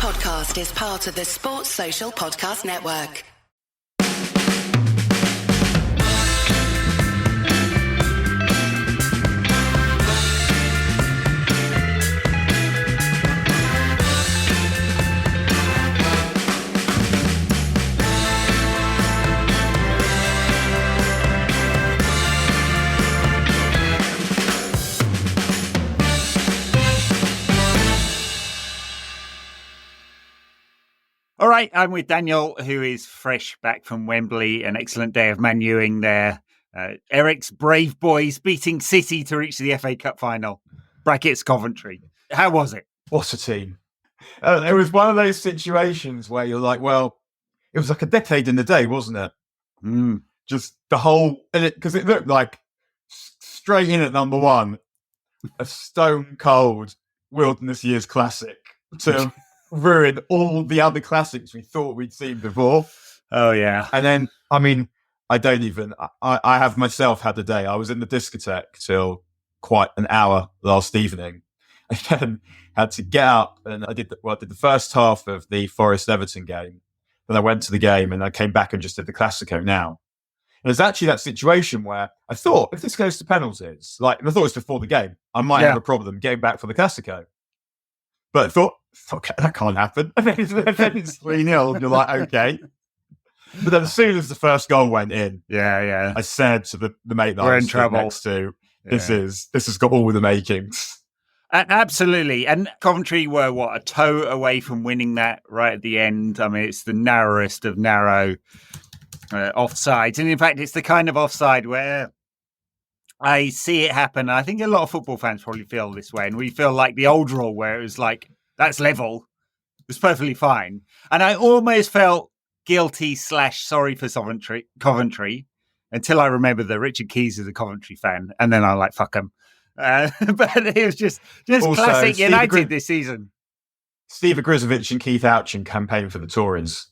podcast is part of the Sports Social Podcast Network. All right, I'm with Daniel, who is fresh back from Wembley. An excellent day of Man-Yooing there. Eric's brave boys beating City to reach the FA Cup final. Brackets Coventry. How was it? What a team. It was one of those situations where you're like, well, it was like a decade in the day, wasn't it? Just the whole... Because it looked like straight in at number one, a stone-cold Wilderness Years classic to... ruin all the other classics we thought we'd seen before. Oh, yeah. And then, I mean, I have myself had a day. I was in the discotheque till quite an hour last evening. And then had to get up and I did the first half of the Forest-Everton game. Then I went to the game and I came back and just did the Classico now. And it's actually that situation where I thought, if this goes to penalties, and I thought it was before the game, I might have a problem getting back for the Classico. But I thought, okay, that can't happen. And then it's 3-0, and you're like, okay. But then as soon as the first goal went in, I said to the mate that I was next to, this has got all the makings. Absolutely. And Coventry were, a toe away from winning that right at the end. I mean, it's the narrowest of narrow offsides. And in fact, it's the kind of offside where I see it happen. I think a lot of football fans probably feel this way. And we feel like the old rule where it was like, that's level. It was perfectly fine. And I almost felt guilty / sorry for Coventry until I remembered that Richard Keys is a Coventry fan. And then I'm like, fuck him. But it was just also, classic United this season. Steve Agrizovic and Keith Ouchen campaigned for the Tories.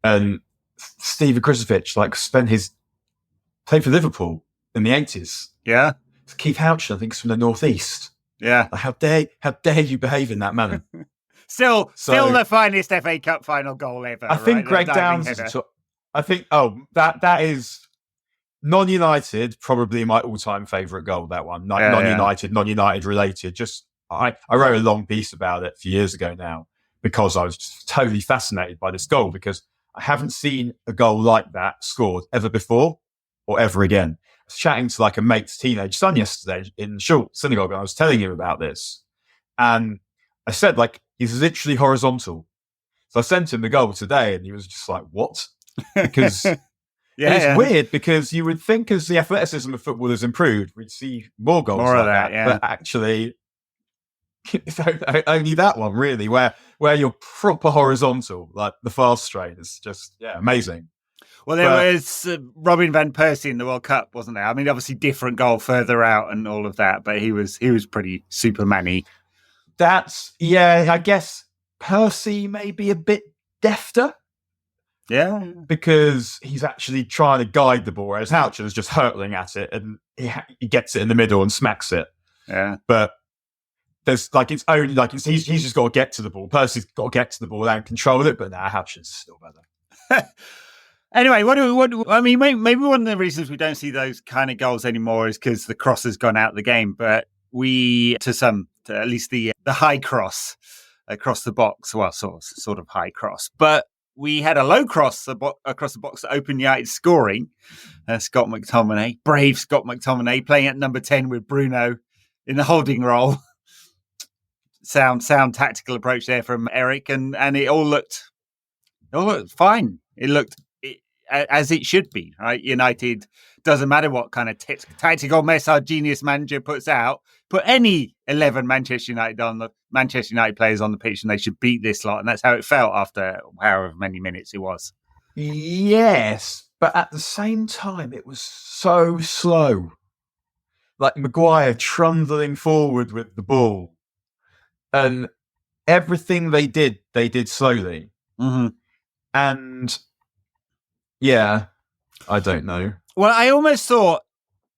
And Steve Agrizovic played for Liverpool in the 80s. Yeah. Keith Ouchen, I think, is from the Northeast. Yeah. Like, how dare you behave in that manner? Still the finest FA Cup final goal ever. I think Greg Downs that is non-United, probably my all-time favourite goal, that one. Non-United related. Just I wrote a long piece about it a few years ago now because I was just totally fascinated by this goal because I haven't seen a goal like that scored ever before or ever again. I was chatting to a mate's teenage son yesterday in Short Synagogue and I was telling him about this. And I said, he's literally horizontal. So I sent him the goal today and he was just like, what? Because it's weird because you would think as the athleticism of football has improved, we'd see more goals like that. Yeah. But actually, it's only that one really, where you're proper horizontal, like the fast straight is just, amazing. Well, there was Robin van Persie in the World Cup, wasn't there? I mean, obviously different goal further out and all of that, but he was pretty Superman-y. I guess Percy may be a bit defter. Yeah. Because he's actually trying to guide the ball, whereas Houchen is just hurtling at it and he gets it in the middle and smacks it. Yeah. But there's he's just got to get to the ball. Percy's got to get to the ball and control it, but Houchen's still better. Anyway, maybe one of the reasons we don't see those kind of goals anymore is because the cross has gone out of the game. But at least the high cross across the box, well, sort of high cross. But we had a low cross across the box that opened United scoring. Scott McTominay, brave Scott McTominay, playing at number 10 with Bruno in the holding role. Sound tactical approach there from Eric, and it all looked fine. It looked as it should be, right? United, doesn't matter what kind of tactical mess our genius manager puts out, put any 11 Manchester United players on the pitch and they should beat this lot. And that's how it felt after however many minutes it was. Yes, but at the same time, it was so slow. Like Maguire trundling forward with the ball. And everything they did slowly. Mm-hmm. And yeah, I don't know. Well, I almost thought,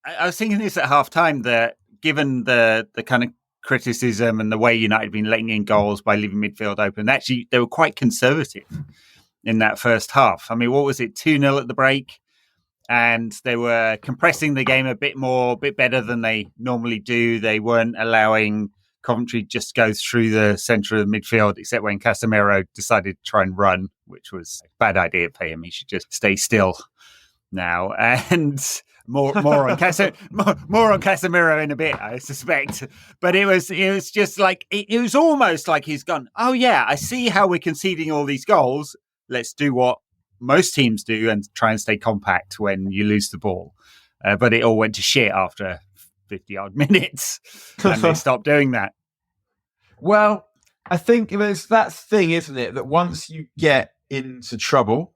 I was thinking this at half time, that given the kind of criticism and the way United had been letting in goals by leaving midfield open. Actually, they were quite conservative in that first half. I mean, what was it, 2-0 at the break? And they were compressing the game a bit better than they normally do. They weren't allowing Coventry just go through the centre of the midfield, except when Casemiro decided to try and run, which was a bad idea for him. He should just stay still now. And more on Casemiro in a bit, I suspect. But it was just like it was almost like he's gone, oh yeah, I see how we're conceding all these goals. Let's do what most teams do and try and stay compact when you lose the ball. But it all went to shit after 50-odd minutes, and they stopped doing that. Well, I think there's that thing, isn't it, that once you get into trouble,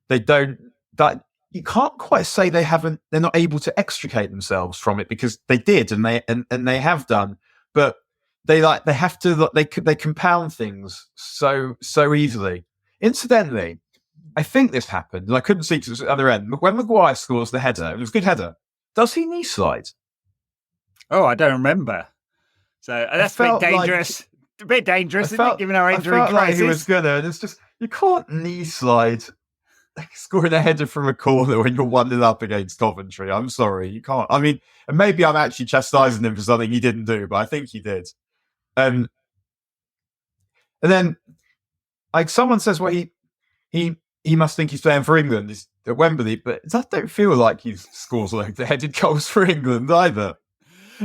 you can't quite say they're not able to extricate themselves from it, because they did, and they have done, but they compound things so easily. Incidentally, I think this happened, and I couldn't see to the other end. When Maguire scores the header, it was a good header, does he knee slide? Oh, I don't remember. So that's a bit dangerous. A bit dangerous, isn't it, given our injury crisis? Like he was gonna, and it's just, you can't knee slide scoring a header from a corner when you're 1-0 up against Coventry. I'm sorry, you can't. I mean, and maybe I'm actually chastising him for something he didn't do, but I think he did. And then, like, someone says, well, he must think he's playing for England. He's at Wembley, but I don't feel like he scores like the headed goals for England either.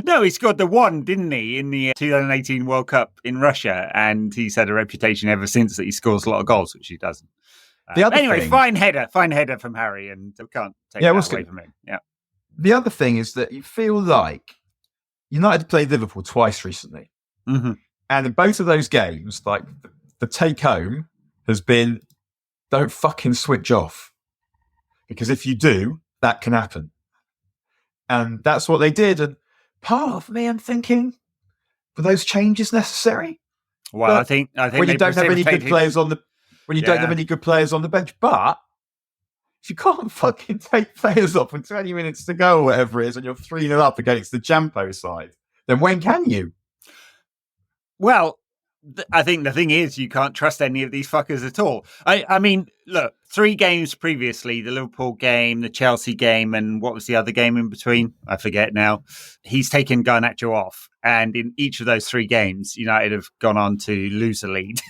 No, he scored the one, didn't he, in the 2018 World Cup in Russia, and he's had a reputation ever since that he scores a lot of goals, which he doesn't. Fine header from Harry, and we can't take that away from him. Yeah. The other thing is that you feel like United played Liverpool twice recently, and in both of those games, like the take home has been, don't fucking switch off, because if you do, that can happen, and that's what they did. And part of me, I'm thinking, were those changes necessary? Well, I think when you don't have any good players on the don't have any good players on the bench, but if you can't fucking take players off with 20 minutes to go or whatever it is, and you're 3-0 up against the Jampo side, then when can you? Well, I think the thing is, you can't trust any of these fuckers at all. I mean, look, 3 games previously, the Liverpool game, the Chelsea game, and what was the other game in between? I forget now. He's taken Garnacho off. And in each of those 3 games, United have gone on to lose a lead.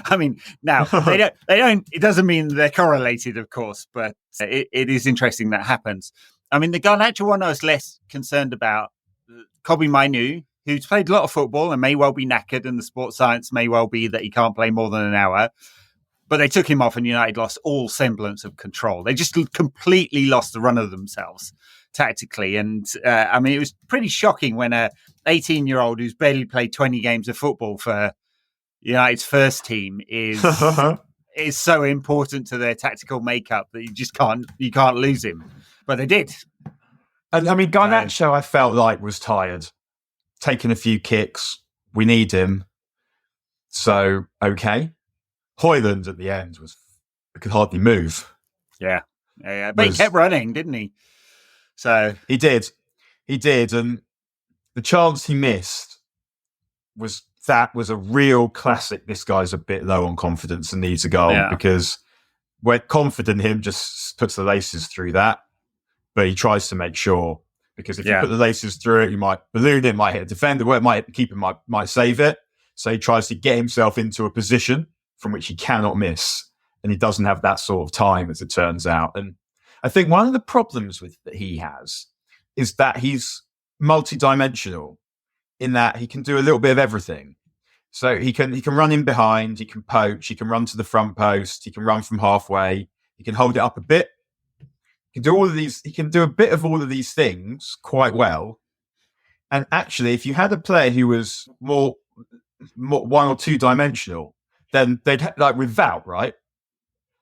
I mean, now, they don't, it doesn't mean they're correlated, of course, but it is interesting that happens. I mean, the Garnacho one I was less concerned about. Kobe Mainu, who's played a lot of football and may well be knackered, and the sports science may well be that he can't play more than an hour. But they took him off, and United lost all semblance of control. They just completely lost the run of themselves tactically. And I mean, it was pretty shocking when a 18-year-old who's barely played 20 games of football for United's first team is so important to their tactical makeup that you can't lose him. But they did. And I mean, Garnacho, I felt like was tired, taking a few kicks. We need him. So, okay. Højlund at the end could hardly move. Yeah. But he kept running, didn't he? So he did. And the chance he missed was a real classic. This guy's a bit low on confidence and needs a goal, because we're confident him just puts the laces through that, but he tries to make sure, because if you put the laces through it, you might balloon it, might hit a defender, or it might hit the keeper, might save it. So he tries to get himself into a position from which he cannot miss, and he doesn't have that sort of time, as it turns out. And I think one of the problems that he has is that he's multi-dimensional, in that he can do a little bit of everything. So he can run in behind, he can poach, he can run to the front post, he can run from halfway, he can hold it up a bit. He can do all of these. He can do a bit of all of these things quite well. And actually, if you had a player who was more 1 or 2 dimensional, then they'd like with Wout, right?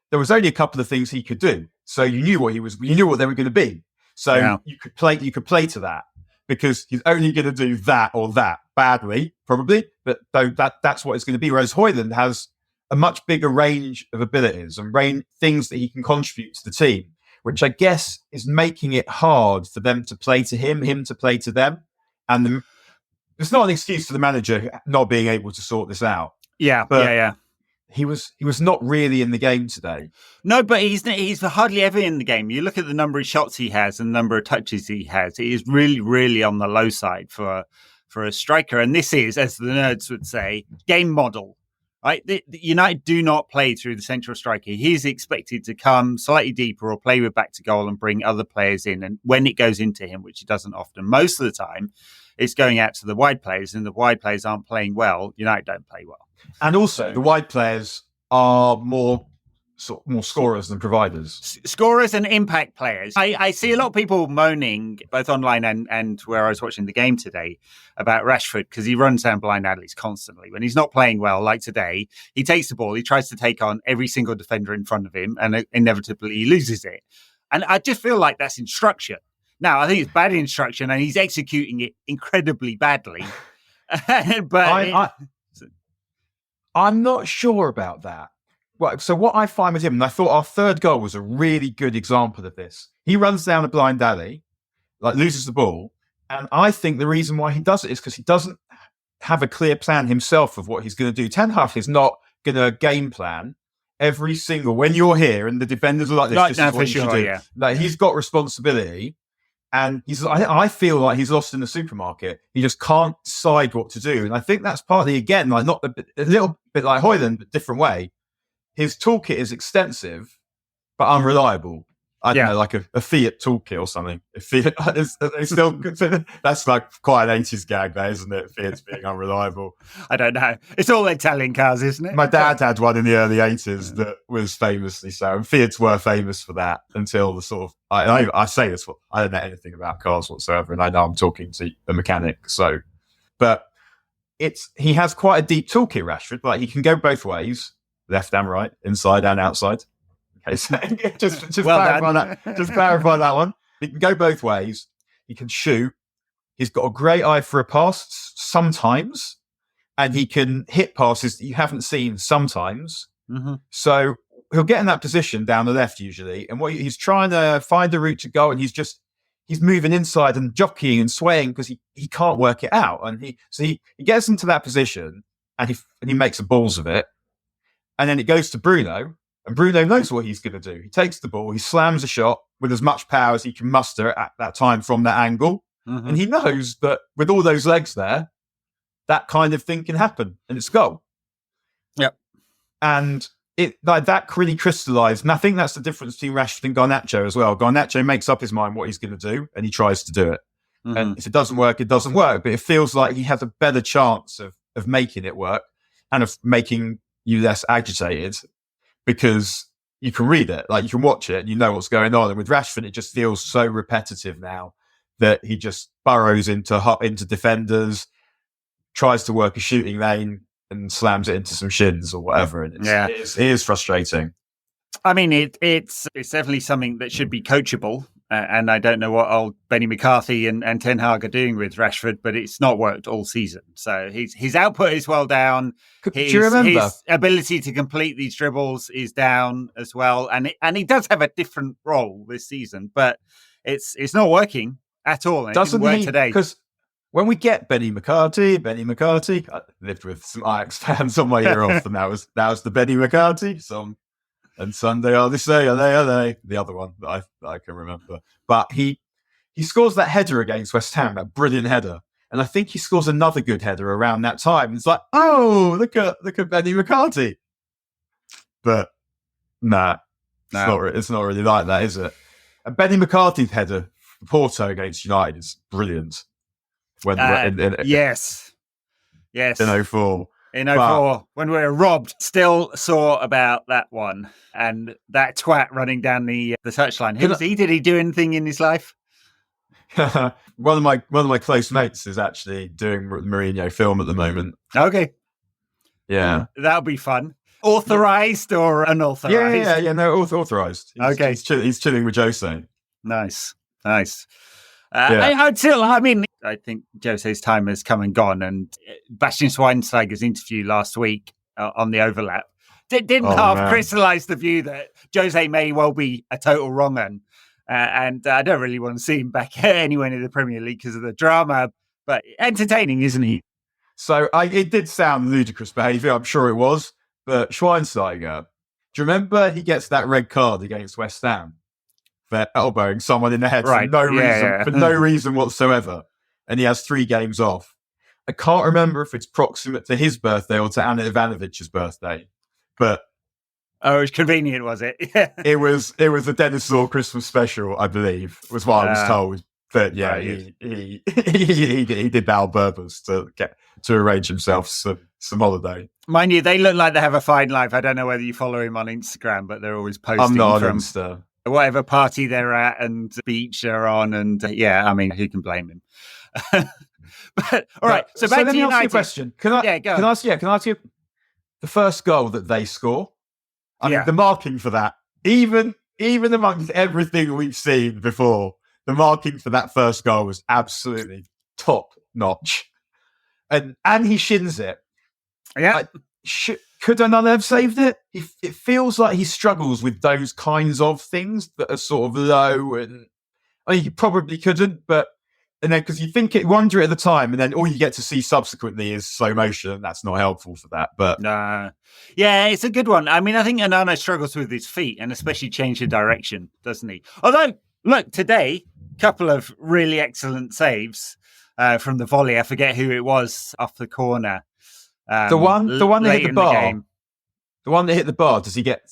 There was only a couple of things he could do, so you knew what they were going to be. So you could play to that, because he's only going to do that or that badly, probably, but that's what it's going to be. Whereas Højlund has a much bigger range of abilities and things that he can contribute to the team, which I guess is making it hard for them to play to him to play to them. And it's not an excuse for the manager not being able to sort this out. Yeah, but he was not really in the game today. No, but he's hardly ever in the game. You look at the number of shots he has and the number of touches he has. He is really, really on the low side for a striker. And this is, as the nerds would say, game model. Right? The United do not play through the central striker. He's expected to come slightly deeper or play with back to goal and bring other players in. And when it goes into him, which it doesn't often, most of the time, it's going out to the wide players, and the wide players aren't playing well. United don't play well. And also, the wide players are more scorers than providers. Scorers and impact players. I see a lot of people moaning, both online and where I was watching the game today, about Rashford because he runs down blind alleys constantly. When he's not playing well, like today, he takes the ball, he tries to take on every single defender in front of him, and inevitably he loses it. And I just feel like that's instruction. Now, I think it's bad instruction, and he's executing it incredibly badly. But I'm not sure about that. Well, so what I find with him, and I thought our third goal was a really good example of this. He runs down a blind alley, loses the ball, and I think the reason why he does it is because he doesn't have a clear plan himself of what he's going to do. Ten Hag is not going to game plan every single when you're here and the defenders are like this. This is what you should do. Yeah. Like, he's got responsibility, and I feel like he's lost in the supermarket. He just can't decide what to do, and I think that's partly again not a little bit like Højlund, but different way. His toolkit is extensive, but unreliable. I don't know, like a Fiat toolkit or something. That's like quite an 80s gag there, isn't it? Fiat's being unreliable. I don't know. It's all Italian cars, isn't it? My dad had one in the early 80s that was famously so. And Fiats were famous for that until the sort of... I say this, I don't know anything about cars whatsoever, and I know I'm talking to a mechanic. So, but he has quite a deep toolkit, Rashford. Like, he can go both ways. Left and right, inside and outside. Okay, so just clarify that. Just clarify that one. He can go both ways. He can shoot. He's got a great eye for a pass sometimes, and he can hit passes that you haven't seen sometimes. Mm-hmm. So he'll get in that position down the left usually, and he's trying to find a route to go, and he's moving inside and jockeying and swaying because he can't work it out, and he gets into that position and he makes the balls of it. And then it goes to Bruno, and Bruno knows what he's going to do. He takes the ball, he slams a shot with as much power as he can muster at that time from that angle. Mm-hmm. And he knows that with all those legs there, that kind of thing can happen, and it's goal. Yep. And that really crystallised. And I think that's the difference between Rashford and Garnacho as well. Garnacho makes up his mind what he's going to do, and he tries to do it. Mm-hmm. And if it doesn't work, it doesn't work. But it feels like he has a better chance of making it work and of making you less agitated because you can read it, like you can watch it and you know what's going on. And with Rashford, it just feels so repetitive now that he just burrows into defenders, tries to work a shooting lane and slams it into some shins or whatever. And it is frustrating. I mean, it's definitely something that should be coachable. And I don't know what old Benny McCarthy and Ten Hag are doing with Rashford, but it's not worked all season. So his output is well down. Do you remember? His ability to complete these dribbles is down as well. And he does have a different role this season, but it's not working at all. Doesn't work today? Because when we get Benny McCarthy, I lived with some Ajax fans on my year off, and that was the Benny McCarthy song. And Sunday, are they? The other one that I can remember. But he scores that header against West Ham, that brilliant header. And I think he scores another good header around that time. It's like, oh, look at Benny McCarthy. But it's not really like that, is it? And Benny McCarthy's header for Porto against United is brilliant. Yes. In 04. In 04, when we were robbed, still sore about that one. And that twat running down the touchline. Who was he? Did he do anything in his life? One of my close mates is actually doing the Mourinho film at the moment. Okay. Yeah. That'll be fun. Authorized or unauthorized? Yeah. No, authorized. Okay. He's chilling with Jose. Nice. I think Jose's time has come and gone. And Bastian Schweinsteiger's interview last week on the overlap didn't crystallise the view that Jose may well be a total wrong un. And I don't really want to see him back anywhere in the Premier League because of the drama. But entertaining, isn't he? So it did sound ludicrous behaviour, I'm sure it was. But Schweinsteiger, do you remember he gets that red card against West Ham for elbowing someone in the head for no reason whatsoever, and he has 3 games off. I can't remember if it's proximate to his birthday or to Anna Ivanovic's birthday, but it was convenient, was it? it was a Dennis Law Christmas special, I believe, was what I was told. But yeah, right. he did that on purpose to arrange himself some holiday. Mind you, they look like they have a fine life. I don't know whether you follow him on Instagram, but they're always posting I'm not on Insta. Whatever party they're at and beach they're on, and I mean, who can blame him? But all right, so back let to me United. ask you a question. Can I ask you the first goal that they score? I mean, the marking for that, even amongst everything we've seen before, the marking for that first goal was absolutely top notch, and he shins it. Yeah, could Onana have saved it? It feels like he struggles with those kinds of things that are sort of low, and I mean, he probably couldn't, but. And then, because you wonder at the time, and then all you get to see subsequently is slow motion, and that's not helpful for that. But yeah, it's a good one. I mean, I think Onana struggles with his feet, and especially change of direction, doesn't he? Although, look, today, couple of really excellent saves from the volley. I forget who it was off the corner. The one that hit the bar. The one that hit the bar. Does he get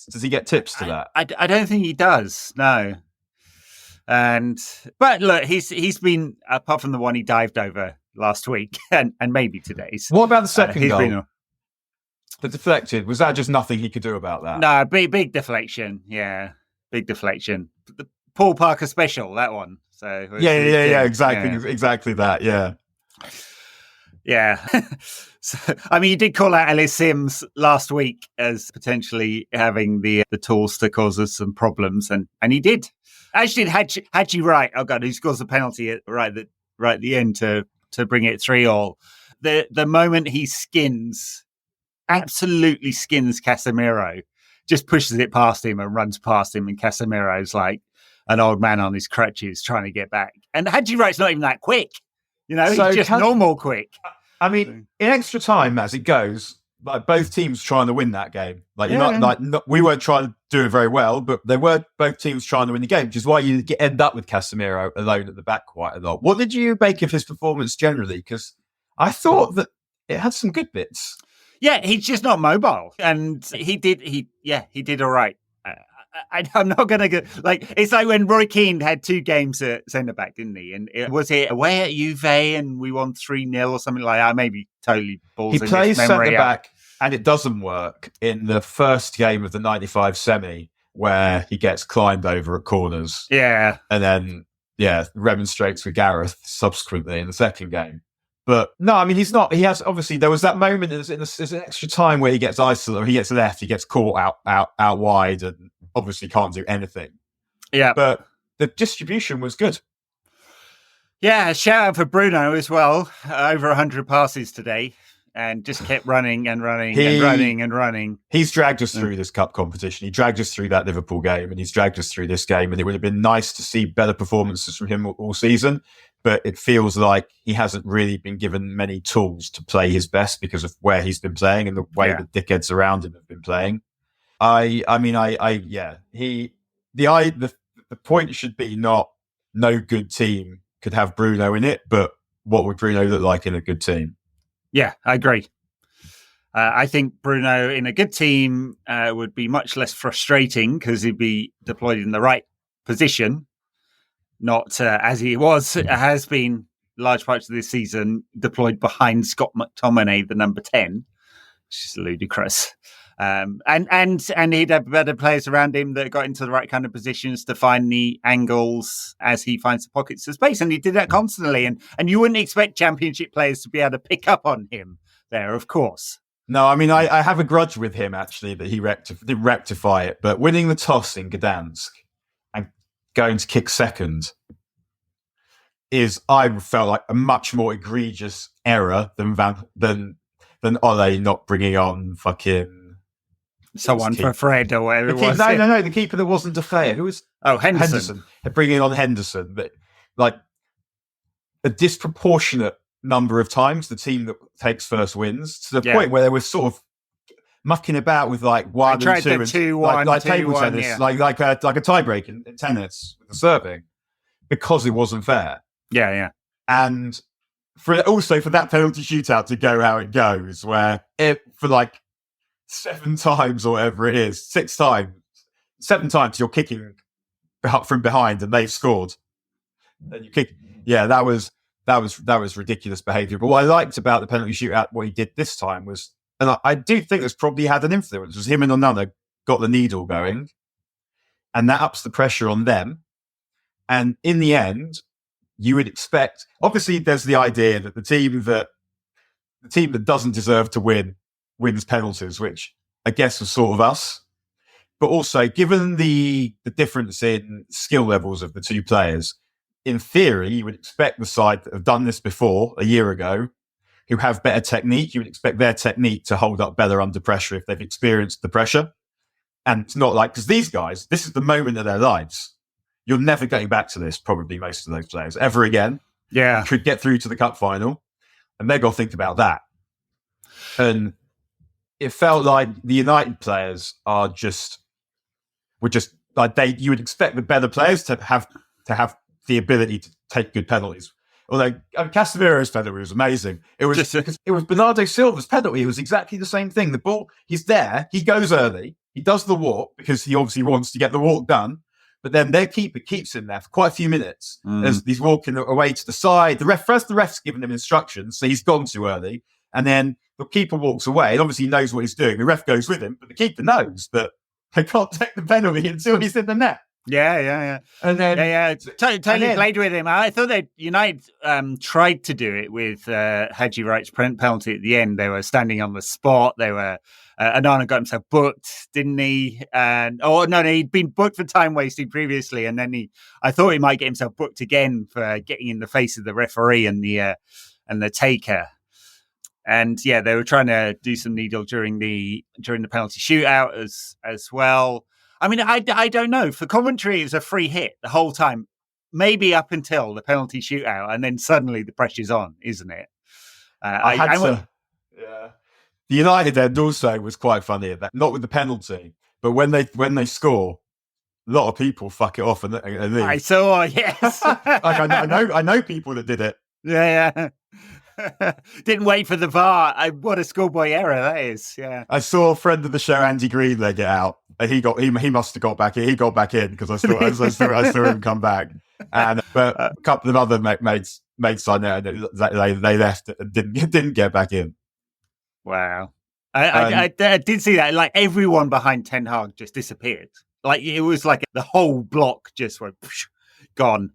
tips to that? I don't think he does. No. But look, he's been, apart from the one he dived over last week and maybe today's. What about the second goal? The deflected, was that just nothing he could do about that? No, big deflection. Yeah, big deflection. The Paul Parker special, that one. So exactly that. Yeah. So, I mean, you did call out Ellis Sims last week as potentially having the tools to cause us some problems, and he did. Actually, Haji Wright, oh God, who scores the penalty at the end to bring it 3-3. The moment he absolutely skins Casemiro, just pushes it past him and runs past him, and Casemiro's like an old man on his crutches trying to get back. And Haji Wright's not even that quick, he's just normal quick. I mean, in extra time as it goes, like both teams trying to win that game. We weren't trying to do it very well, but they were both teams trying to win the game, which is why you end up with Casemiro alone at the back quite a lot. What did you make of his performance generally? Because I thought that it had some good bits. Yeah, he's just not mobile, and he did all right. I'm not going to go it's like when Roy Keane had 2 games at centre back, didn't he? And was it away at Juve and we won 3-0 or something like that? Maybe totally balls. He plays centre back, and it doesn't work in the first game of the 95 semi where he gets climbed over at corners. Yeah, and then remonstrates with Gareth subsequently in the second game. But no, I mean, he's not. He has obviously. There was that moment. There's an extra time where he gets isolated, he gets left, he gets caught out wide, and obviously can't do anything. Yeah, but the distribution was good. Yeah, shout out for Bruno as well. Over 100 passes today, and just kept running and running and running and running. He's dragged us through this cup competition. He dragged us through that Liverpool game, and he's dragged us through this game. And it would have been nice to see better performances from him all season. But it feels like he hasn't really been given many tools to play his best because of where he's been playing and the way the dickheads around him have been playing. The point should be not no good team could have Bruno in it, but what would Bruno look like in a good team? Yeah, I agree. I think Bruno in a good team would be much less frustrating because he'd be deployed in the right position. Not as he has been large parts of this season, deployed behind Scott McTominay, the number 10, which is ludicrous. And he'd have better players around him that got into the right kind of positions to find the angles as he finds the pockets of space. And he did that constantly. And you wouldn't expect championship players to be able to pick up on him there, of course. No, I mean, I have a grudge with him, actually, that he didn't rectify it. But winning the toss in Gdansk and going to kick second I felt like a much more egregious error than Ole not bringing on fucking someone for Fred or whatever it was. No, the keeper that wasn't De Gea. Who was? Oh, Henderson. Bringing on Henderson, but like a disproportionate number of times, the team that takes first wins, to the point where they were sort of mucking about with like 1 and 2 and 2-1, like table 2-1, tennis, like a tiebreak in tennis with the serving, because it wasn't fair. Yeah. And for that penalty shootout to go how it goes, where for like 7 times or whatever it is, 7 times you're kicking from behind and they've scored, and you kick. Yeah, that was ridiculous behaviour. But what I liked about the penalty shootout, what he did this time was, and I do think this probably had an influence, was him and Onana got the needle going, and that ups the pressure on them. And in the end, you would expect, obviously there's the idea that the team that doesn't deserve to win wins penalties, which I guess was sort of us. But also, given the difference in skill levels of the two players, in theory, you would expect the side that have done this before a year ago, who have better technique, you would expect their technique to hold up better under pressure if they've experienced the pressure. And it's not like, because these guys, this is the moment of their lives. You're never getting back to this, probably most of those players, ever again. Yeah. You could get through to the cup final, and they've got to think about that. And it felt like the United players were just like you would expect the better players to have the ability to take good penalties. Although Casemiro's penalty was amazing. It was Bernardo Silva's penalty. It was exactly the same thing. The ball, he's there, he goes early, he does the walk because he obviously wants to get the walk done. But then their keeper keeps him there for quite a few minutes as he's walking away to the side. The ref's giving him instructions, so he's gone too early. And then the keeper walks away, and obviously he knows what he's doing. The ref goes with him, but the keeper knows that they can't take the penalty until he's in the net. Yeah. And then totally played with him. I thought that United tried to do it with Haji Wright's penalty at the end. They were standing on the spot. They were Onana got himself booked, didn't he? He'd been booked for time wasting previously, and then I thought he might get himself booked again for getting in the face of the referee and the taker. And yeah, they were trying to do some needle during the penalty shootout as well. I mean, I don't know. For Coventry, it was a free hit the whole time, maybe up until the penalty shootout, and then suddenly the pressure's on, isn't it? Yeah. The United end also was quite funny at that. Not with the penalty, but when they score, a lot of people fuck it off and leave. I saw, yes. I know people that did it. Yeah. Didn't wait for the VAR. What a schoolboy error that is. Yeah. I saw a friend of the show, Andy Green, leg it out. And he must have got back in. He got back in because I saw him come back. But a couple of other mates on there, they left and didn't get back in. Wow. I did see that. Like everyone behind Ten Hag just disappeared. Like it was like the whole block just went gone.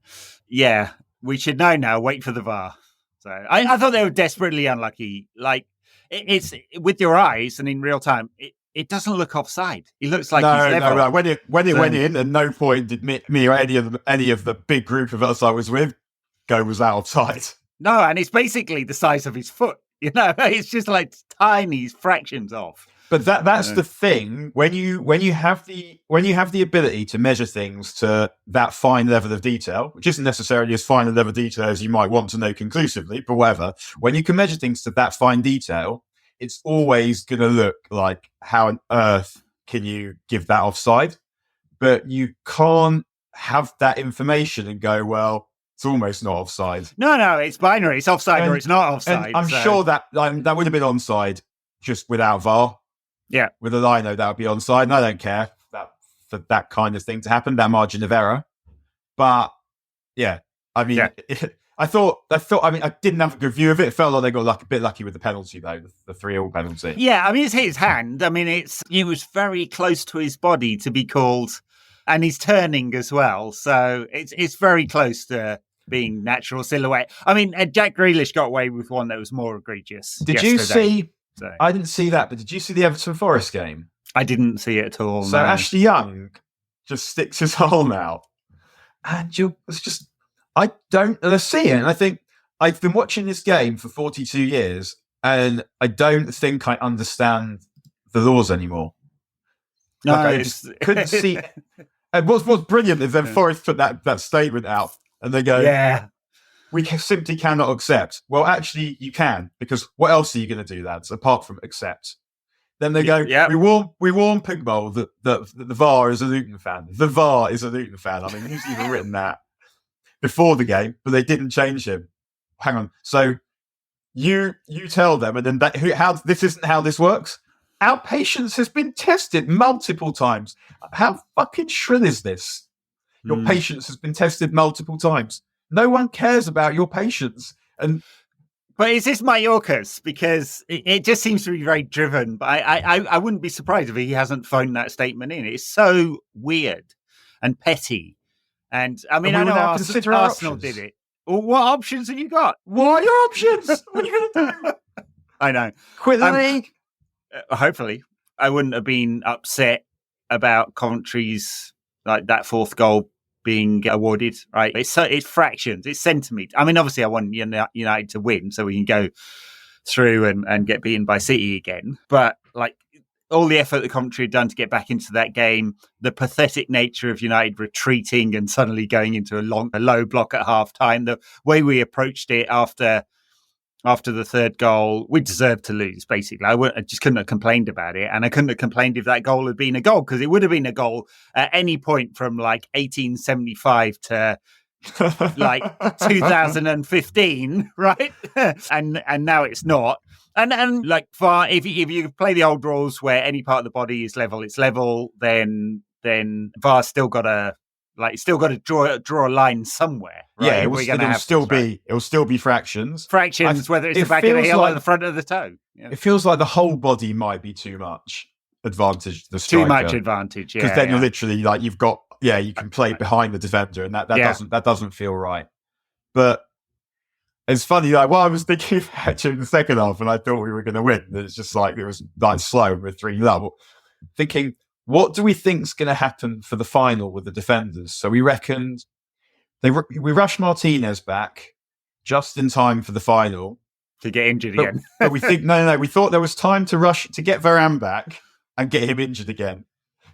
Yeah, we should know now. Wait for the VAR. So I thought they were desperately unlucky. Like it's with your eyes and in real time. It doesn't look offside. He looks like he's level. No. When it went in, at no point did me or any of the big group of us I was with go was that offside. No, and it's basically the size of his foot. You know, it's just like tiny fractions off. But that's the thing when you have the ability to measure things to that fine level of detail, which isn't necessarily as fine a level of detail as you might want to know conclusively, but whatever. When you can measure things to that fine detail, it's always going to look like how on earth can you give that offside? But you can't have that information and go, well, it's almost not offside. No, it's binary. It's offside or it's not offside. I'm sure that would have been onside just without VAR. Yeah. With a lino, that would be onside. And I don't care for that kind of thing to happen, that margin of error. But yeah, I mean, I thought, I mean, I didn't have a good view of it. It felt like they got a bit lucky with the penalty, though, the 3-3 penalty. Yeah, I mean, it's his hand. I mean, it was very close to his body to be called, and he's turning as well. So it's very close to being natural silhouette. I mean, Jack Grealish got away with one that was more egregious. Did you see? So. I didn't see that, but did you see the Everton Forest game? I didn't see it at all. So no. Ashley Young just sticks his arm out, and it's just. I don't see it. And I think I've been watching this game for 42 years and I don't think I understand the laws anymore. No, I just couldn't see. And what's brilliant is then Forrest put that statement out and they go, yeah. we simply cannot accept. Well, actually, you can, because what else are you going to do, lads, apart from accept? Then they go, we warn Pigbowl that the VAR is a Luton fan. The VAR is a Luton fan. I mean, who's even written that before the game? But they didn't change him. Hang on. So you tell them, and then this isn't how this works. Our patience has been tested multiple times. How fucking shrill is this? Your patience has been tested multiple times. No one cares about your patience. But is this Mallorca's? Because it just seems to be very driven. But I wouldn't be surprised if he hasn't phoned that statement in. It's so weird and petty. And I mean, I know Arsenal did it. Well, what options have you got? What are your options? What are you going to do? I know. Quit the league. Hopefully. I wouldn't have been upset about Coventry's, like, that fourth goal being awarded, right? It's fractions, it's centimetres. I mean, obviously I want United to win so we can go through and get beaten by City again. But like all the effort that Coventry had done to get back into that game, the pathetic nature of United retreating and suddenly going into a low block at half time, the way we approached it after the third goal, we deserved to lose, basically. I just couldn't have complained about it. And I couldn't have complained if that goal had been a goal, because it would have been a goal at any point from like 1875 to like 2015, right? and now it's not. And like if you play the old rules where any part of the body is level, it's level, then VAR's still got to draw a line somewhere. Right? Yeah, it will still be fractions. Whether it's the back of the heel or the front of the toe. Yeah. It feels like the whole body might be too much advantage to the striker. Too much advantage, yeah. Because then you're literally like you can play behind the defender, and that doesn't feel right. But it's funny, like I was thinking of actually in the second half, and I thought we were going to win. It's just like it was like slow with 3-0. Thinking, what do we think's going to happen for the final with the defenders? So we reckoned we rushed Martinez back just in time for the final to get injured again. But we think no. We thought there was time to rush to get Varane back and get him injured again.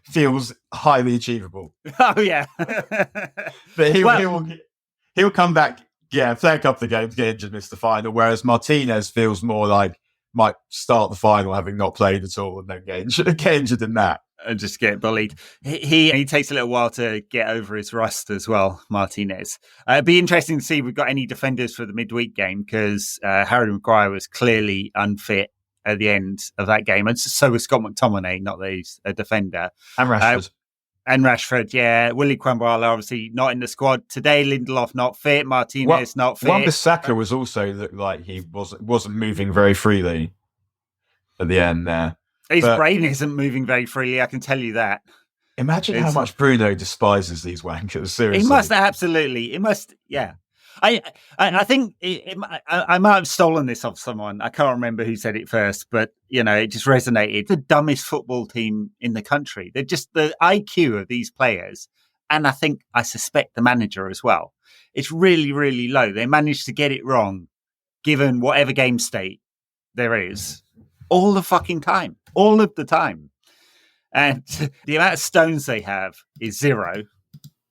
Feels highly achievable. Oh yeah, but he'll come back. Yeah, play a couple of games, get injured, miss the final. Whereas Martinez feels more like might start the final having not played at all and then get injured in that. And just get bullied. He takes a little while to get over his rust as well, Martinez. It'd be interesting to see if we've got any defenders for the midweek game, because Harry Maguire was clearly unfit at the end of that game. And so was Scott McTominay, not that he's a defender. And Rashford. Yeah. Willie Kwambala obviously not in the squad today. Lindelof not fit. Martinez not fit. Wan-Bissaka was also looked like he wasn't moving very freely at the end there. His brain isn't moving very freely, I can tell you that. Imagine how much Bruno despises these wankers, seriously. He must, absolutely. It must, yeah. I think I might have stolen this off someone. I can't remember who said it first, but it just resonated. The dumbest football team in the country. They're just the IQ of these players, and I suspect the manager as well. It's really, really low. They managed to get it wrong, given whatever game state there is, all the fucking time, all of the time. And the amount of stones they have is zero,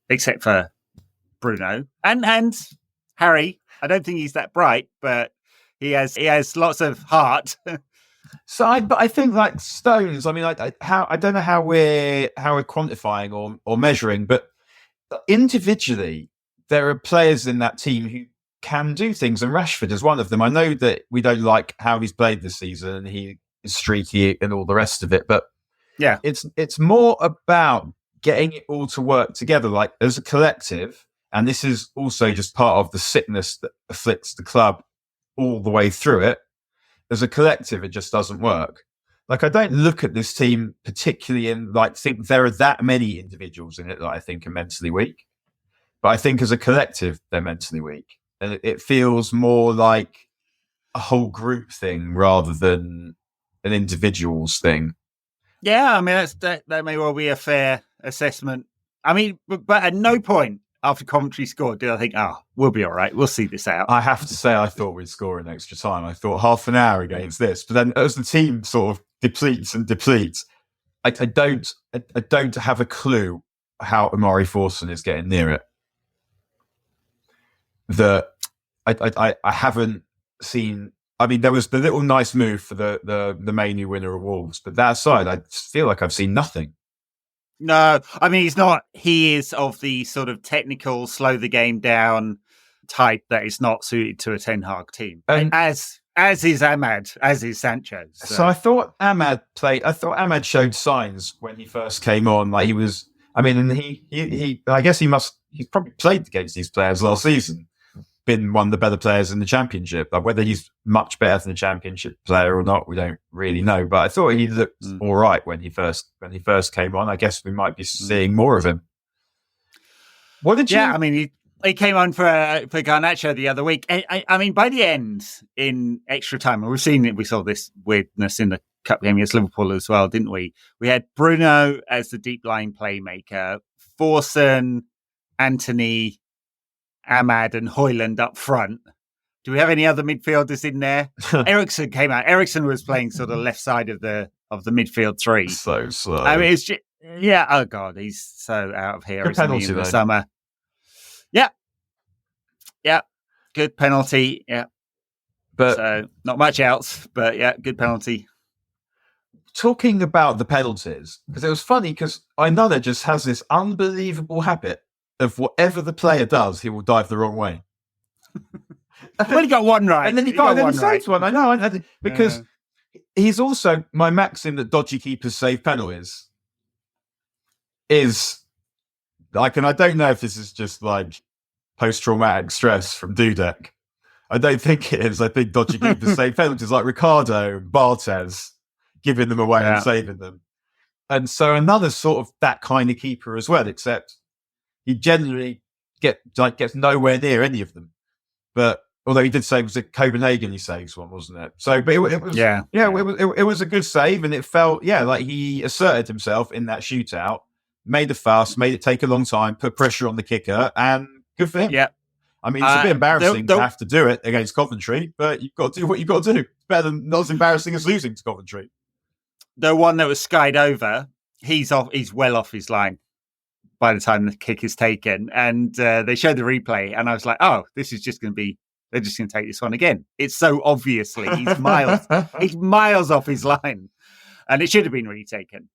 except for Bruno and Harry. I don't think he's that bright, but he has lots of heart. But I think like stones. I mean, I don't know how we're quantifying or measuring, but individually there are players in that team who can do things, and Rashford is one of them. I know that we don't like how he's played this season, and he is streaky and all the rest of it, but yeah, it's more about getting it all to work together, like as a collective. And this is also just part of the sickness that afflicts the club all the way through it. As a collective, it just doesn't work. Like, I don't look at this team particularly and think there are that many individuals in it that I think are mentally weak. But I think as a collective, they're mentally weak. And it feels more like a whole group thing rather than an individual's thing. Yeah, I mean, that may well be a fair assessment. I mean, but at no point after Coventry scored did I think, we'll be all right. We'll see this out. I have to say, I thought we'd score in extra time. I thought half an hour against this. But then as the team sort of depletes, I don't have a clue how Amari Forson is getting near it. I haven't seen. I mean, there was the little nice move for the Man-Yooing winner of Wolves, but that aside, I feel like I've seen nothing. No, I mean, he's not. He is of the sort of technical, slow the game down type that is not suited to a Ten Hag team. And as is Ahmad, as is Sanchez. So I thought Ahmad showed signs when he first came on. Like he was. I mean, and he. I guess he's probably played against these players last season. Been one of the better players in the Championship. Like whether he's much better than a Championship player or not, we don't really know. But I thought he looked all right when he first came on. I guess we might be seeing more of him. What did you? Yeah, I mean, he came on for Garnacho the other week. I mean, by the end in extra time, and we saw this weirdness in the cup game against Liverpool as well, didn't we? We had Bruno as the deep line playmaker, Forson, Anthony, Ahmad and Højlund up front. Do we have any other midfielders in there? Eriksen came out. Eriksen was playing sort of left side of the midfield three. So slow. I mean, it's just, yeah. Oh God, he's so out of here. Good penalty in the summer. Yeah. Good penalty. Yeah. But so not much else. But yeah, good penalty. Talking about the penalties, because it was funny because Ainada just has this unbelievable habit of whatever the player does, he will dive the wrong way. Well, he got one right. And then he got one right. One. I know. Because he's also, my maxim that dodgy keepers save penalties is, like, and I don't know if this is just like post-traumatic stress from Dudek. I don't think it is. I think dodgy keepers save penalties, like Ricardo and Barthez, giving them away and saving them. And so another sort of that kind of keeper as well, except he generally gets nowhere near any of them. But although he did say it was at Copenhagen, he saves one, wasn't it? So, but it was it was a good save, and it felt like he asserted himself in that shootout, made a fuss, made it take a long time, put pressure on the kicker, and good for him. Yeah, I mean, it's a bit embarrassing to have to do it against Coventry, but you've got to do what you've got to do. It's better than not as embarrassing as losing to Coventry. The one that was skied over, he's well off his line by the time the kick is taken, and they showed the replay, and I was like, "Oh, this is just going to be. They're just going to take this one again." It's so obviously he's miles off his line, and it should have been retaken.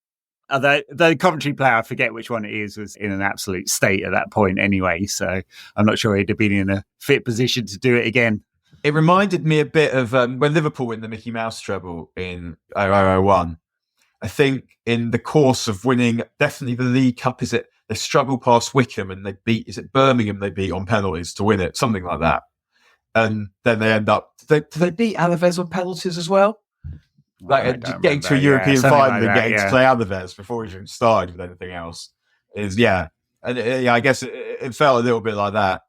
Although the Coventry player, I forget which one it is, was in an absolute state at that point anyway, so I'm not sure he'd have been in a fit position to do it again. It reminded me a bit of when Liverpool win the Mickey Mouse treble in 2001. I think in the course of winning, definitely the League Cup, they struggle past Wickham and Birmingham they beat on penalties to win it, something like that. And then they end up, do they beat Alaves on penalties as well? Like getting to a European final and getting to play Alaves before we even started with anything else is, And I guess it felt a little bit like that.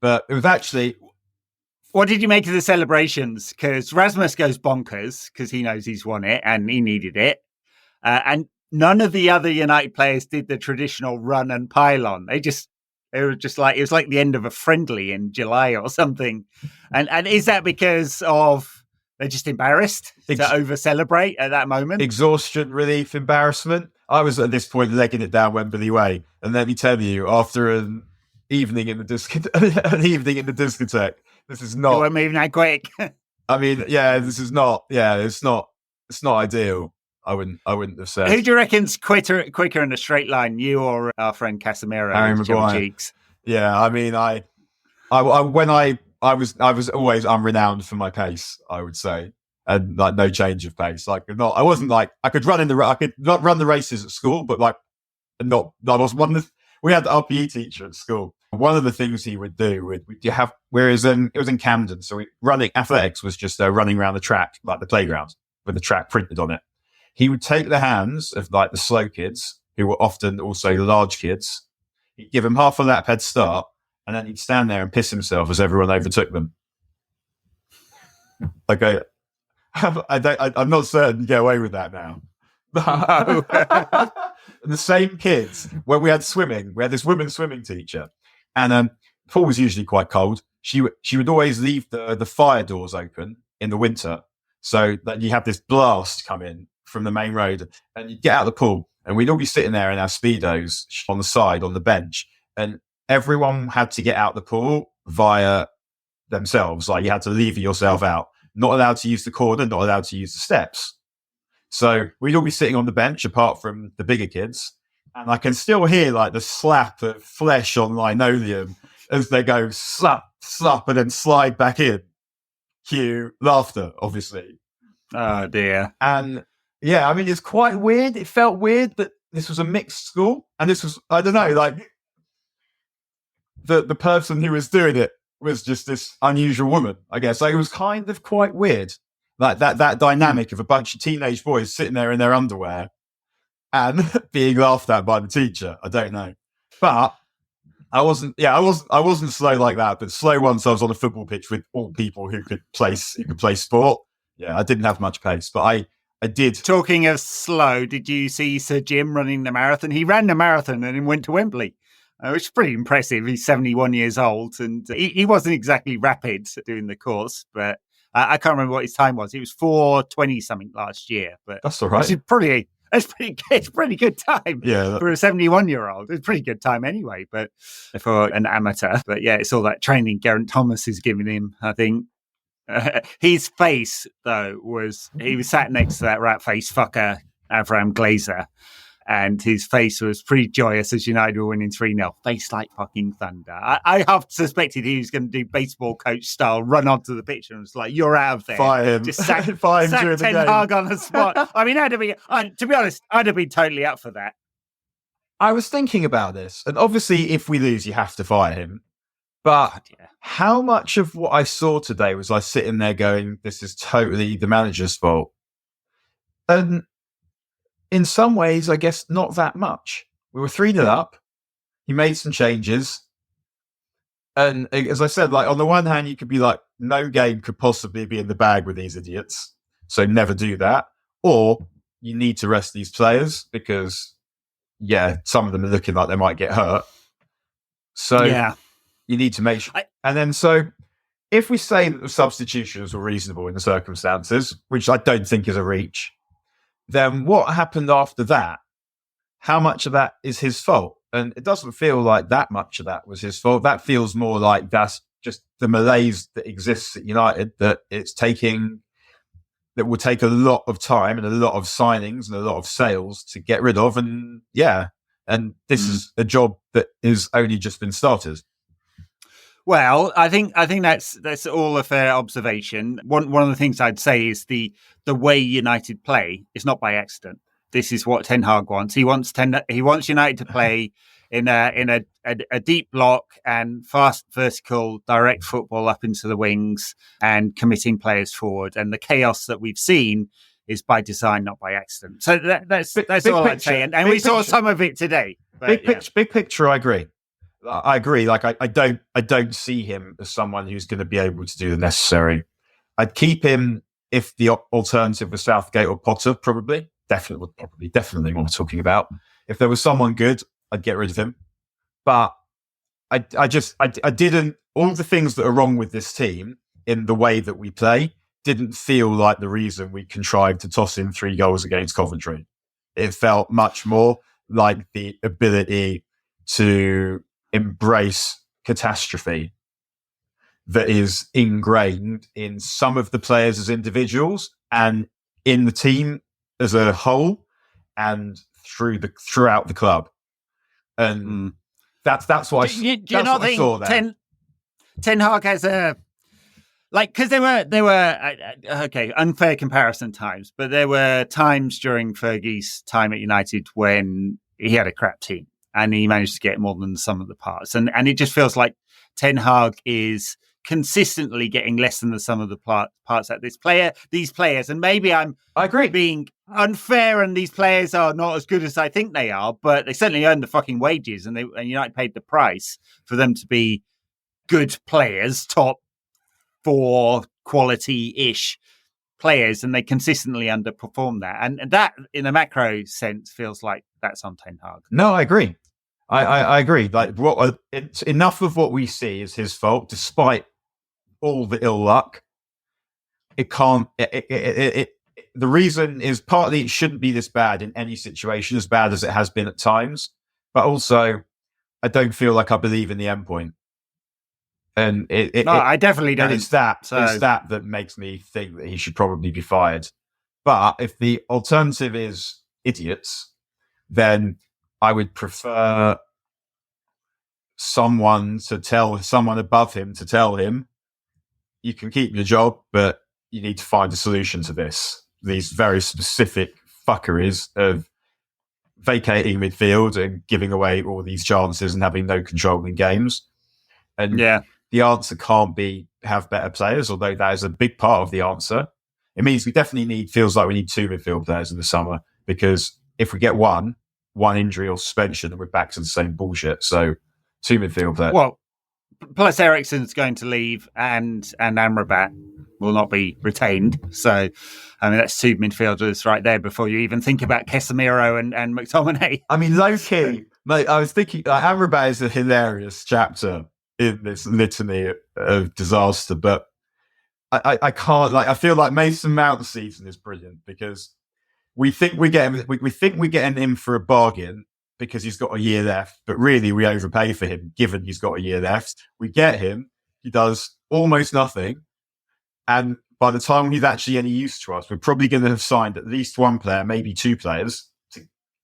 But it was actually... What did you make of the celebrations? Because Rasmus goes bonkers because he knows he's won it and he needed it. And none of the other United players did the traditional run and pylon. It was like the end of a friendly in July or something. And is that because of they're just embarrassed to over celebrate at that moment? Exhaustion, relief, embarrassment. I was at this point legging it down Wembley Way, and let me tell you, after an evening in the discotheque, this is not. You weren't moving that quick. I mean, this is not. Yeah, it's not ideal. I wouldn't have said. Who do you reckon's quicker in a straight line, you or our friend Casemiro? Harry Maguire. Cheeks? Yeah, I mean, I was always unrenowned for my pace, I would say, and like no change of pace. Like I wasn't like I could run the races at school, but like not. I was one of the. We had the RPE teacher at school. One of the things he would do it was in Camden, so athletics was just running around the track, like the playground, with the track printed on it. He would take the hands of like the slow kids, who were often also large kids. He'd give them half a lap head start, and then he'd stand there and piss himself as everyone overtook them. Okay, I'm not certain you get away with that now. No. And the same kids, when we had this women's swimming teacher, and pool was usually quite cold. She would always leave the fire doors open in the winter, so that you have this blast come in from the main road, and you'd get out of the pool, and we'd all be sitting there in our Speedos on the side, on the bench, and everyone had to get out the pool via themselves. Like, you had to lever yourself out. Not allowed to use the corner, not allowed to use the steps. So we'd all be sitting on the bench, apart from the bigger kids. And I can still hear like the slap of flesh on linoleum as they go slap, slap, and then slide back in. Cue laughter, obviously. Oh, dear. And yeah, I mean, it's quite weird. It felt weird that this was a mixed school. And this was, I don't know, like the person who was doing it was just this unusual woman, I guess. Like, it was kind of quite weird. Like that dynamic of a bunch of teenage boys sitting there in their underwear and being laughed at by the teacher. I don't know. But I wasn't slow like that, but slow once I was on a football pitch with all people who could play sport. Yeah, I didn't have much pace, but I did. Talking of slow, did you see Sir Jim running the marathon? He ran the marathon and then went to Wembley, which is pretty impressive. He's 71 years old, and he wasn't exactly rapid doing the course, but I can't remember what his time was. It was 4:20 something last year, but that's all right. It's pretty good time for a 71-year-old. It's a pretty good time anyway, but for an amateur. But yeah, it's all that training Geraint Thomas is giving him, I think. His face, though, he was sat next to that rat-faced fucker, Avram Glazer, and his face was pretty joyous as United were winning 3-0. Face like fucking thunder. I half suspected he was going to do baseball coach style, run onto the pitch and was like, "You're out of there." Fire him. Just sack during Ten Hag on the spot. I mean, to be honest, I'd have been totally up for that. I was thinking about this, and obviously if we lose, you have to fire him. But how much of what I saw today was I sitting there going, this is totally the manager's fault? And in some ways, I guess not that much. We were 3-0 up. He made some changes. And as I said, like, on the one hand, you could be like, no game could possibly be in the bag with these idiots, so never do that. Or you need to rest these players because, some of them are looking like they might get hurt. So you need to make sure. And then, so if we say that the substitutions were reasonable in the circumstances, which I don't think is a reach, then what happened after that? How much of that is his fault? And it doesn't feel like that much of that was his fault. That feels more like that's just the malaise that exists at United, that will take a lot of time and a lot of signings and a lot of sales to get rid of. And this is a job that has only just been started. Well, I think that's all a fair observation. One of the things I'd say is the way United play is not by accident. This is what Ten Hag wants. He wants United to play in a deep block and fast, vertical, direct football up into the wings and committing players forward. And the chaos that we've seen is by design, not by accident. So that's all I'd say. And we saw some of it today. But, big picture, I agree. I agree. Like, I don't see him as someone who's going to be able to do the necessary. I'd keep him if the alternative was Southgate or Potter, probably. Definitely what we're talking about. If there was someone good, I'd get rid of him. But I didn't, all the things that are wrong with this team in the way that we play didn't feel like the reason we contrived to toss in 3 goals against Coventry. It felt much more like the ability to embrace catastrophe that is ingrained in some of the players as individuals and in the team as a whole and throughout the club. And that's what I saw there. Ten Hag has because there were unfair comparison times, but there were times during Fergie's time at United when he had a crap team and he managed to get more than the sum of the parts. And it just feels like Ten Hag is consistently getting less than the sum of the parts at these players. And maybe I agree being unfair and these players are not as good as I think they are, but they certainly earned the fucking wages and United paid the price for them to be good players, top 4 quality-ish players, and they consistently underperform that. And that, in a macro sense, feels like that's on Ten Hag. No, I agree. I agree. Like, it's enough of what we see is his fault, despite all the ill luck. It can't. The reason is partly it shouldn't be this bad in any situation, as bad as it has been at times. But also, I don't feel like I believe in the endpoint. And I definitely don't. And it's that makes me think that he should probably be fired. But if the alternative is idiots, then I would prefer someone above him to tell him, you can keep your job, but you need to find a solution to this. These very specific fuckeries of vacating midfield and giving away all these chances and having no control in games. And the answer can't be have better players, although that is a big part of the answer. It means feels like we need 2 midfield players in the summer, because if we get one injury or suspension, then we're back to the same bullshit. So 2 midfield players. Well, plus Eriksen's going to leave and Amrabat will not be retained. So, I mean, that's 2 midfielders right there before you even think about Casemiro and McTominay. I mean, low key, mate, I was thinking Amrabat is a hilarious chapter in this litany of disaster, but I can't, I feel like Mason Mount's season is brilliant because we think we're getting him for a bargain because he's got a year left, but really we overpay for him given he's got a year left. We get him, he does almost nothing, and by the time he's actually any use to us, we're probably going to have signed at least 1 player, maybe 2 players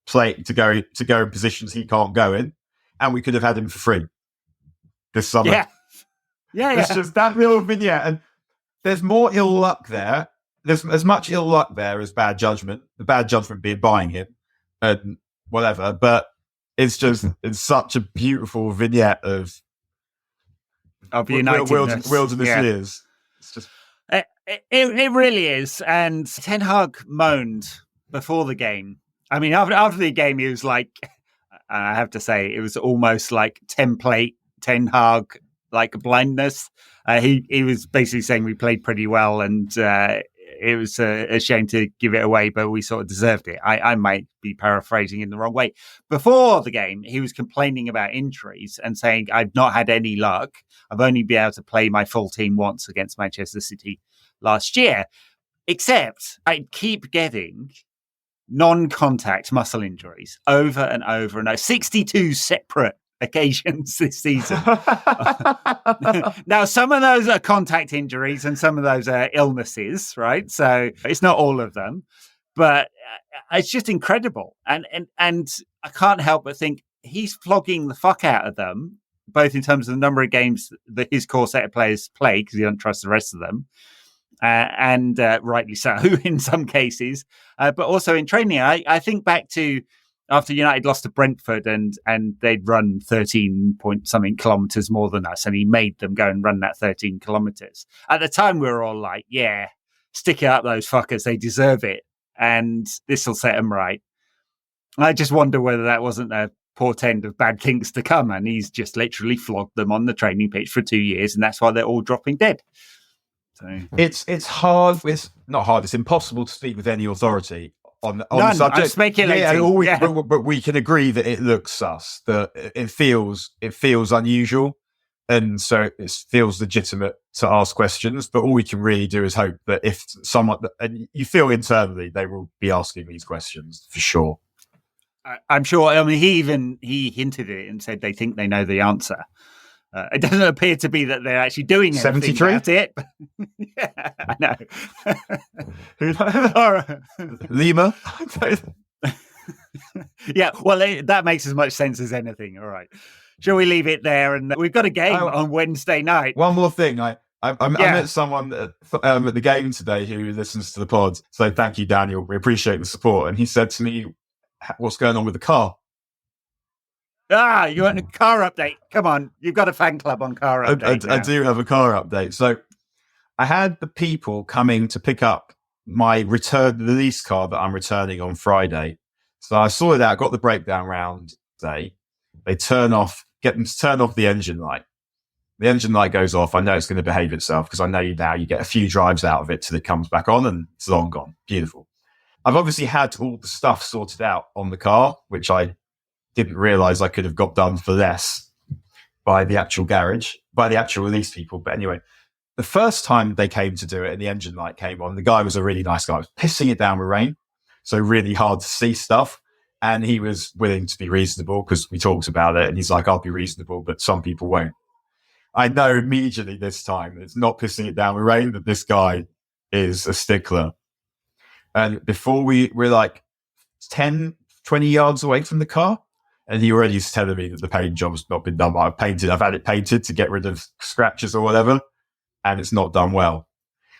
to go in positions he can't go in, and we could have had him for free this summer. It's just that little vignette, and there's more ill luck there. There's as much ill luck there as bad judgment. The bad judgment being buying him and whatever. But it's such a beautiful vignette of Unitedness. Wilderness years. It's just it really is. And Ten Hag moaned before the game. I mean, after the game, he was like, I have to say, it was almost like template Ten Hag, like blindness. He was basically saying we played pretty well, and it was a shame to give it away, but we sort of deserved it. I might be paraphrasing in the wrong way. Before the game, he was complaining about injuries and saying, I've not had any luck. I've only been able to play my full team once against Manchester City last year, except I keep getting non-contact muscle injuries over and over and over. 62 separate occasions this season. Now, some of those are contact injuries and some of those are illnesses, right? So it's not all of them, but it's just incredible. And I can't help but think he's flogging the fuck out of them, both in terms of the number of games that his core set of players play, because he doesn't trust the rest of them. And rightly so in some cases, but also in training. I think back to after United lost to Brentford and they'd run 13 point something kilometres more than us, and he made them go and run that 13 kilometres. At the time, we were all like, yeah, stick it up those fuckers, they deserve it, and this will set them right. I just wonder whether that wasn't a portend of bad things to come, and he's just literally flogged them on the training pitch for 2 years, and that's why they're all dropping dead. So it's hard. It's not hard. It's impossible to speak with any authority on the subject. I'm speculating. But we can agree that it looks sus. That it feels unusual, and so it feels legitimate to ask questions. But all we can really do is hope that if someone, and you feel internally, they will be asking these questions for sure. I'm sure. I mean, he hinted it and said they think they know the answer. It doesn't appear to be that they're actually doing anything 73? About it. Yeah, I know. Lima? Yeah, well, that makes as much sense as anything. All right. Shall we leave it there? And we've got a game on Wednesday night. One more thing. I met someone at the game today who listens to the pod. So thank you, Daniel. We appreciate the support. And he said to me, what's going on with the car? You want a car update? Come on, you've got a fan club on car update. I do have a car update. So I had the people coming to pick up my the lease car that I'm returning on Friday. So I sorted out, got the breakdown round today. They get them to turn off the engine light. The engine light goes off. I know it's going to behave itself because I know you get a few drives out of it till it comes back on and it's long gone. Beautiful. I've obviously had all the stuff sorted out on the car, which I didn't realise I could have got done for less by the actual garage, by the actual release people. But anyway, the first time they came to do it and the engine light came on, the guy was a really nice guy. I was pissing it down with rain, so really hard to see stuff. And he was willing to be reasonable because we talked about it. And he's like, I'll be reasonable, but some people won't. I know immediately this time it's not pissing it down with rain that this guy is a stickler. And before we're like 10, 20 yards away from the car, and he already is telling me that the paint job's not been done. I've had it painted to get rid of scratches or whatever, and it's not done well.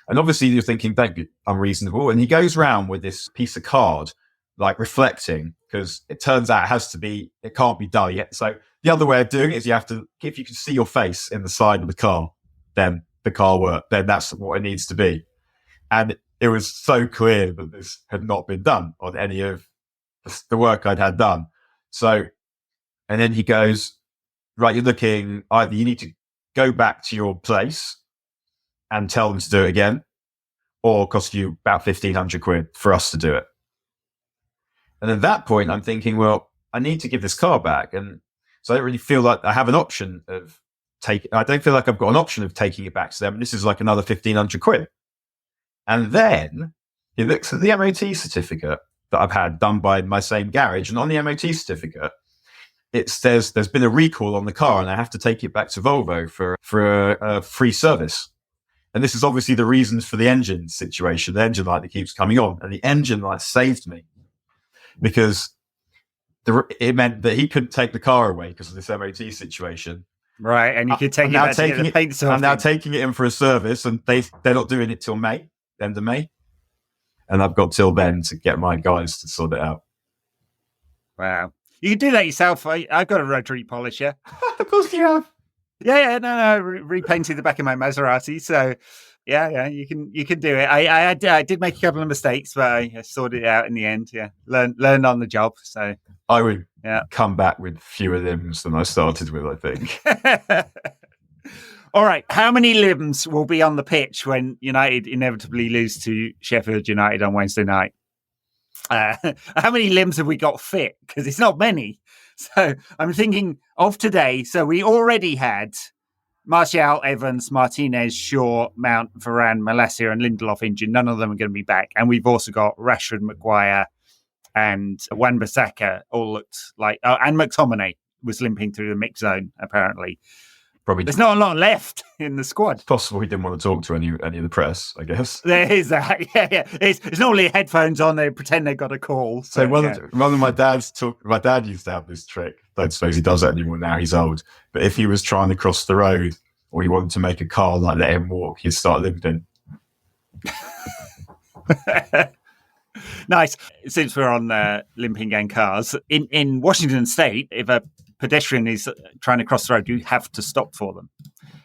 And obviously you're thinking, don't be unreasonable. And he goes around with this piece of card, like reflecting, because it turns out it can't be dull yet. So the other way of doing it is you have to, if you can see your face in the side of the car, then the car work, then that's what it needs to be. And it was so clear that this had not been done on any of the work I'd had done. So, and then he goes, right, you're looking, either you need to go back to your place and tell them to do it again, or cost you about 1,500 quid for us to do it. And at that point, I'm thinking, well, I need to give this car back. And so I don't really feel like I have an option of I don't feel like I've got an option of taking it back to them. And this is like another 1,500 quid. And then he looks at the MOT certificate that I've had done by my same garage. And on the MOT certificate, it says there's been a recall on the car and I have to take it back to Volvo for a free service. And this is obviously the reasons for the engine situation, the engine light that keeps coming on. And the engine light saved me because it meant that he couldn't take the car away because of this MOT situation. Right, and you could take it back to get the paint sorted. I'm now taking it in for a service, and they're not doing it till May, end of May. And I've got till then to get my guys to sort it out. Wow. You can do that yourself. I've got a rotary polisher. Of course you have. Yeah, no, repainted the back of my Maserati. So, yeah, you can do it. I did make a couple of mistakes, but I sorted it out in the end. Yeah, learned on the job. So I would come back with fewer limbs than I started with, I think. All right, how many limbs will be on the pitch when United inevitably lose to Sheffield United on Wednesday night? How many limbs have we got fit? Because it's not many. So I'm thinking of today. So we already had Martial, Evans, Martinez, Shaw, Mount, Varane, Malacia and Lindelof injured. None of them are going to be back. And we've also got Rashford, Maguire and Wan-Bissaka all looked like... and McTominay was limping through the mix zone, apparently. Probably there's not a lot left in the squad. It's possible he didn't want to talk to any of the press, I guess. There is that. Yeah. It's normally headphones on. They pretend they got a call. So one of my dad used to have this trick. Don't suppose he does it anymore now. He's old. But if he was trying to cross the road or he wanted to make a car like let him walk, he'd start limping. Nice. Since we're on limping and cars, in Washington State, if a pedestrian is trying to cross the road, you have to stop for them.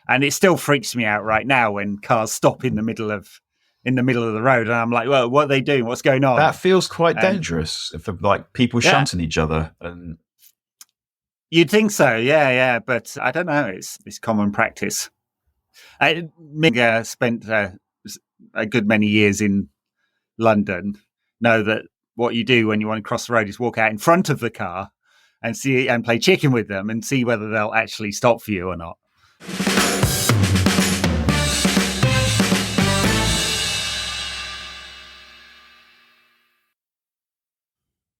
And it still freaks me out right now when cars stop in the middle of the road. And I'm like, well, what are they doing? What's going on? That feels quite dangerous if like people shunting each other. And you'd think so. Yeah. But I don't know. It's common practice. Mig spent a good many years in London, know that what you do when you want to cross the road is walk out in front of the car and see and play chicken with them and see whether they'll actually stop for you or not.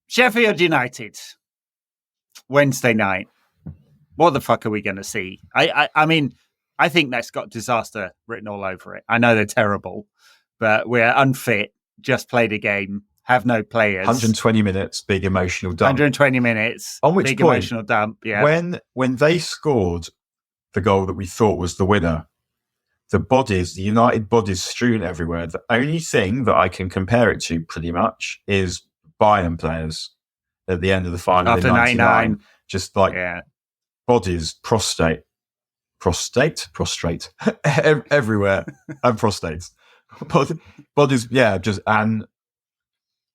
Sheffield United, Wednesday night. What the fuck are we going to see? I mean, I think that's got disaster written all over it. I know they're terrible, but we're unfit, just played a game, have no players. 120 minutes, big emotional dump. 120 minutes, on which big point, emotional dump. Yeah. When they scored the goal that we thought was the winner, the United bodies strewn everywhere. The only thing that I can compare it to pretty much is Bayern players at the end of the final after in 99. 99. Just like bodies, prostrate everywhere, and prostates. Bodies,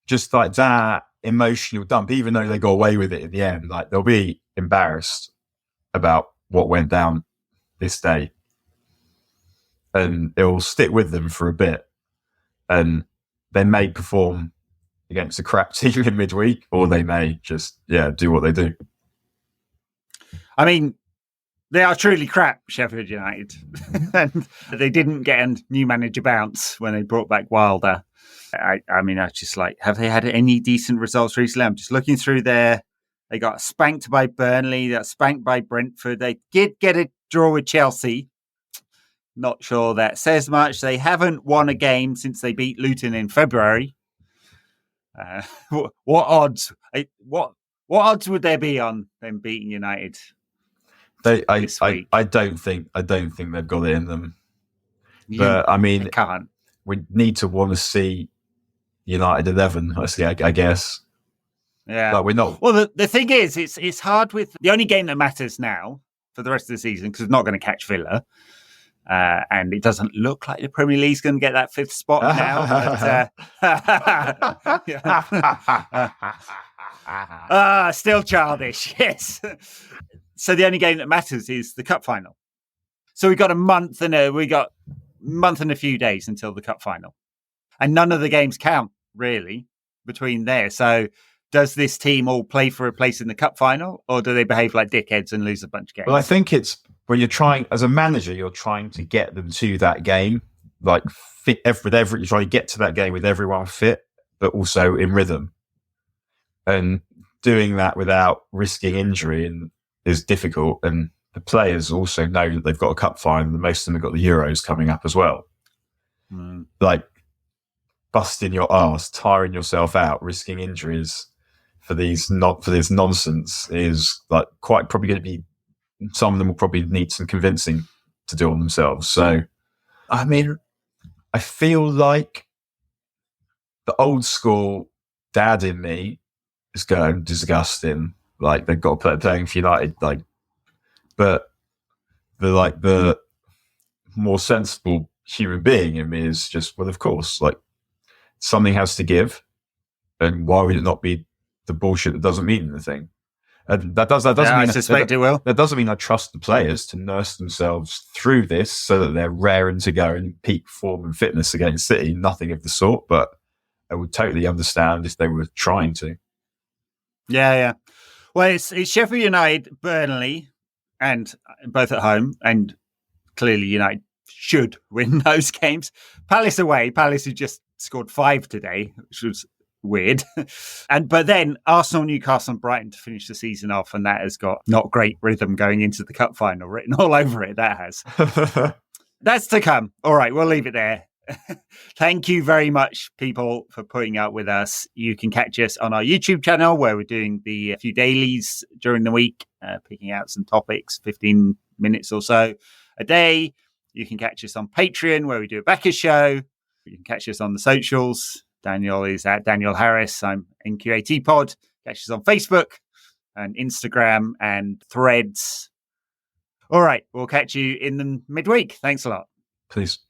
just like that emotional dump, even though they got away with it in the end, like they'll be embarrassed about what went down this day. And it will stick with them for a bit. And they may perform against a crap team in midweek, or they may just, do what they do. I mean, they are truly crap, Sheffield United. And they didn't get a new manager bounce when they brought back Wilder. I mean, I just like, have they had any decent results recently? I'm just looking through their They got spanked by Burnley. They got spanked by Brentford. They did get a draw with Chelsea. Not sure that says much. They haven't won a game since they beat Luton in February. What odds? What odds would there be on them beating United? I don't think they've got it in them. But I mean, can't. We need to want to see United 11. I guess. Yeah, like we're not. Well, the thing is, it's hard with the only game that matters now for the rest of the season because it's not going to catch Villa, and it doesn't look like the Premier League's going to get that 5th spot now. Still childish, yes. So the only game that matters is the cup final. So we got a month and a few days until the cup final, and none of the games count really between there. So does this team all play for a place in the cup final, or do they behave like dickheads and lose a bunch of games? Well, I think it's when you're trying as a manager, you're trying to get them to that game, like fit you're trying to get to that game with everyone fit, but also in rhythm, and doing that without risking injury is difficult. And the players also know that they've got a cup final, and most of them have got the Euros coming up as well. Like busting your arse, tiring yourself out, risking injuries for this nonsense is like quite probably going to be. Some of them will probably need some convincing to do on themselves. So, I mean, I feel like the old school dad in me is going disgusting. Like they've got to playing for United, but the more sensible human being in me is just, well, of course, like something has to give, and why would it not be the bullshit that doesn't mean anything? And that doesn't mean I suspect it will. That doesn't mean I trust the players to nurse themselves through this so that they're raring to go in peak form and fitness against City. Nothing of the sort, but I would totally understand if they were trying to. Yeah. Well, it's Sheffield United, Burnley, and both at home, and clearly United should win those games. Palace away. Palace who just scored 5 today, which was weird. But then Arsenal, Newcastle and Brighton to finish the season off, and that has got not great rhythm going into the cup final written all over it. That has. That's to come. All right, we'll leave it there. Thank you very much, people, for putting up with us. You can catch us on our YouTube channel where we're doing the few dailies during the week, picking out some topics, 15 minutes or so a day. You can catch us on Patreon where we do a Backer show. You can catch us on the socials. Daniel is at Daniel Harris. I'm NQAT Pod. Catch us on Facebook and Instagram and Threads. All right, we'll catch you in the midweek. Thanks a lot. Please.